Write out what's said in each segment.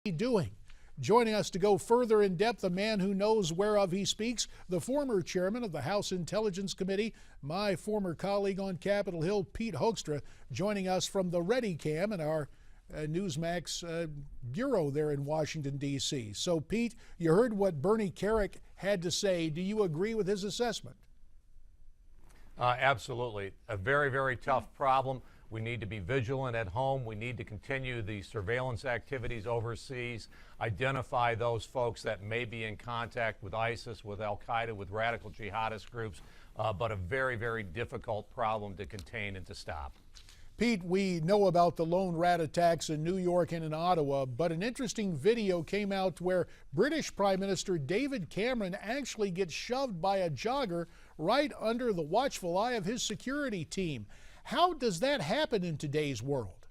Doing? Joining us to go further in depth, a man who knows whereof he speaks, the former chairman of the House Intelligence Committee, my former colleague on Capitol Hill, Pete Hoekstra, joining us from the ReadyCam in our Newsmax bureau there in Washington, D.C. So, Pete, you heard what Bernie Kerik had to say. Do you agree with his assessment? Absolutely. A very, very tough problem. We need to be vigilant at home. We need to continue the surveillance activities overseas, identify those folks that may be in contact with ISIS, with al-Qaeda, with radical jihadist groups, but a very, very difficult problem to contain and to stop. Pete, we know about the lone rat attacks in New York and in Ottawa, but an interesting video came out where British Prime Minister David Cameron actually gets shoved by a jogger right under the watchful eye of his security team. How does that happen in today's world?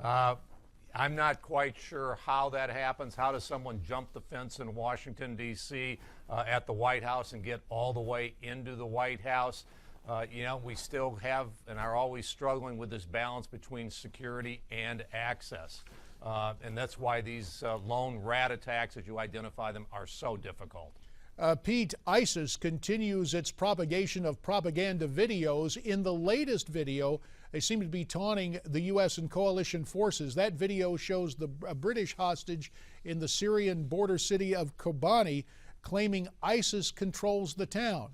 I'm not quite sure how that happens. How does someone jump the fence in Washington, D.C. At the White House and get all the way into the White House? We still have and are always struggling with this balance between security and access. And that's why these lone rat attacks, as you identify them, are so difficult. Pete, ISIS continues its propagation of propaganda videos. In the latest video, they seem to be taunting the U.S. and coalition forces. That video shows a British hostage in the Syrian border city of Kobani claiming ISIS controls the town.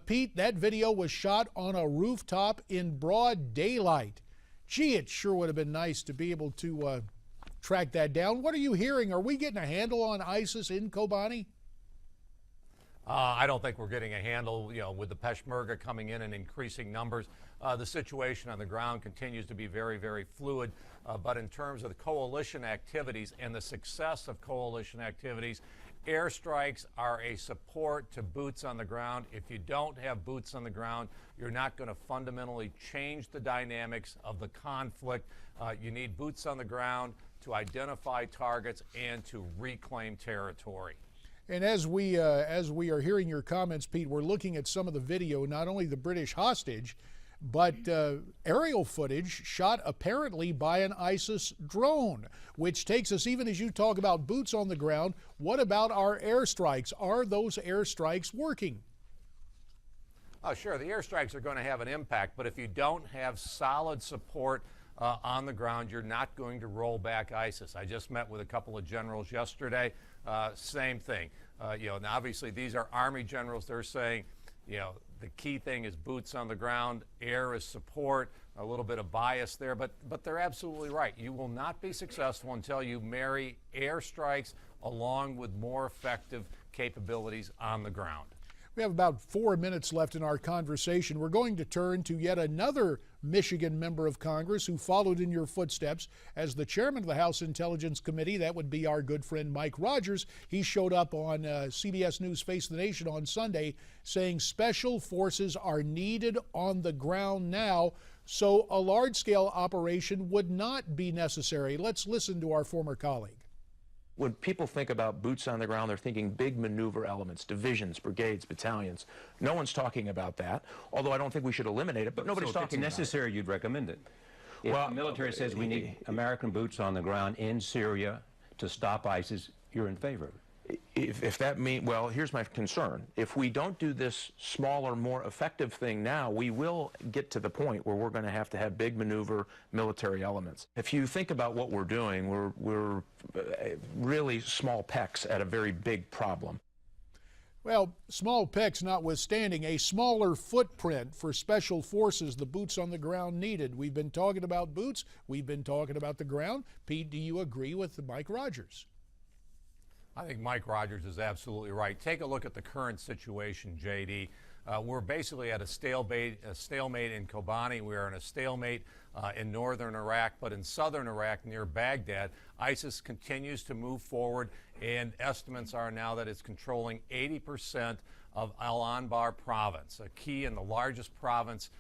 Pete, that video was shot on a rooftop in broad daylight. Gee, it sure would have been nice to be able to track that down. What are you hearing? Are we getting a handle on ISIS in Kobani? I don't think we're getting a handle, with the Peshmerga coming in increasing numbers. The situation on the ground continues to be very, very fluid. But in terms of the coalition activities and the success of coalition activities, airstrikes are a support to boots on the ground. If you don't have boots on the ground, you're not going to fundamentally change the dynamics of the conflict. You need boots on the ground to identify targets and to reclaim territory. And as we are hearing your comments, Pete, we're looking at some of the video, not only the British hostage, but aerial footage shot apparently by an ISIS drone, which takes us, even as you talk about boots on the ground, what about our airstrikes? Are those airstrikes working? Oh, sure, the airstrikes are going to have an impact, but if you don't have solid support on the ground, you're not going to roll back ISIS. I just met with a couple of generals yesterday. Same thing. And obviously these are Army generals. They're saying, the key thing is boots on the ground, air is support, a little bit of bias there, but they're absolutely right. You will not be successful until you marry airstrikes along with more effective capabilities on the ground. We have about 4 minutes left in our conversation. We're going to turn to yet another Michigan member of Congress who followed in your footsteps as the chairman of the House Intelligence Committee. That would be our good friend Mike Rogers. He showed up on CBS News Face the Nation on Sunday saying special forces are needed on the ground now, so a large-scale operation would not be necessary. Let's listen to our former colleague. When people think about boots on the ground, they're thinking big maneuver elements, divisions, brigades, battalions. No one's talking about that, although I don't think we should eliminate it, but nobody's talking about it. If it's necessary, you'd recommend it. If the military says we need American boots on the ground in Syria to stop ISIS, you're in favor of it. If that means, well, here's my concern. If we don't do this smaller, more effective thing now, we will get to the point where we're going to have big maneuver military elements. If you think about what we're doing, we're really small pecks at a very big problem. Well, small pecks notwithstanding, a smaller footprint for special forces, the boots on the ground needed. We've been talking about boots. We've been talking about the ground. Pete, do you agree with Mike Rogers? I think Mike Rogers is absolutely right. Take a look at the current situation, J.D. We're basically at a stalemate in Kobani. We're in a stalemate in northern Iraq, but in southern Iraq near Baghdad, ISIS continues to move forward, and estimates are now that it's controlling 80% of Al-Anbar province, a key and the largest province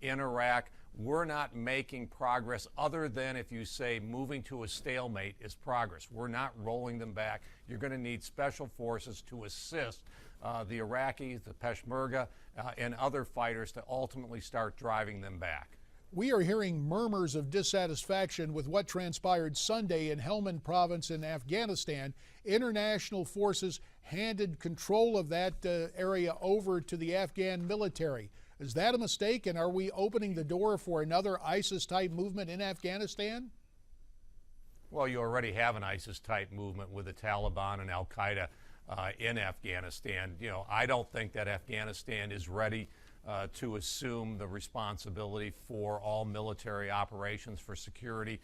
in Iraq. We're not making progress other than if you say moving to a stalemate is progress. We're not rolling them back. You're going to need special forces to assist the Iraqis, the Peshmerga, and other fighters to ultimately start driving them back. We are hearing murmurs of dissatisfaction with what transpired Sunday in Helmand province in Afghanistan. International forces handed control of that area over to the Afghan military. Is that a mistake, and are we opening the door for another ISIS-type movement in Afghanistan? Well, you already have an ISIS-type movement with the Taliban and Al-Qaeda in Afghanistan. I don't think that Afghanistan is ready to assume the responsibility for all military operations for security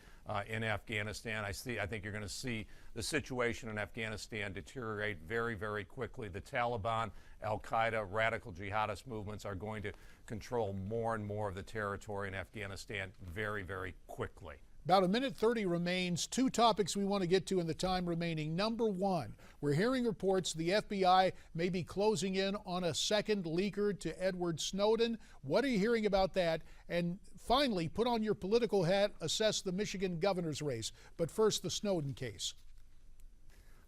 in Afghanistan. I think you're going to see the situation in Afghanistan deteriorate very, very quickly. The Taliban, Al-Qaeda, radical jihadist movements are going to control more and more of the territory in Afghanistan very, very quickly. About a minute 30 remains. Two topics we want to get to in the time remaining. Number one, we're hearing reports the FBI may be closing in on a second leaker to Edward Snowden. What are you hearing about that? And finally, put on your political hat, assess the Michigan governor's race. But first, the Snowden case.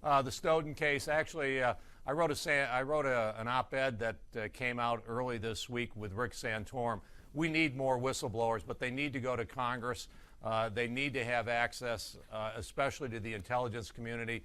The Snowden case, actually, I wrote an op-ed that came out early this week with Rick Santorum. We need more whistleblowers, but they need to go to Congress. They need to have access, especially to the intelligence community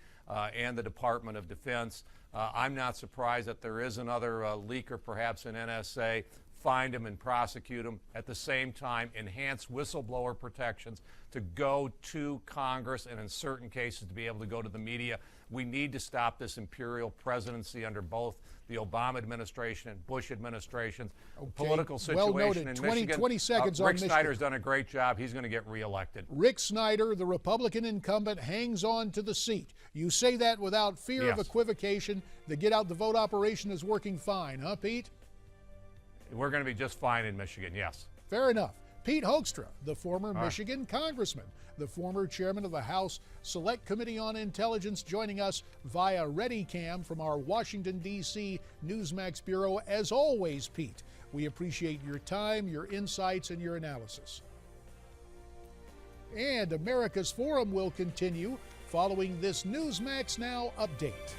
and the Department of Defense. I'm not surprised that there is another leaker, perhaps in NSA. Find them and prosecute them. At the same time, enhance whistleblower protections to go to Congress and in certain cases to be able to go to the media. We need to stop this imperial presidency under both the Obama administration and Bush administrations. Okay. Political situation well noted. in 20 Michigan. 20 seconds on Rick Michigan. Snyder's done a great job. He's going to get reelected. Rick Snyder, the Republican incumbent, hangs on to the seat. You say that without fear of equivocation. The get out the vote operation is working fine, huh, Pete? We're going to be just fine in Michigan, yes. Fair enough. Pete Hoekstra, the former Michigan congressman, the former chairman of the House Select Committee on Intelligence, joining us via ReadyCam from our Washington, D.C. Newsmax Bureau. As always, Pete, we appreciate your time, your insights, and your analysis. And America's Forum will continue following this Newsmax Now update.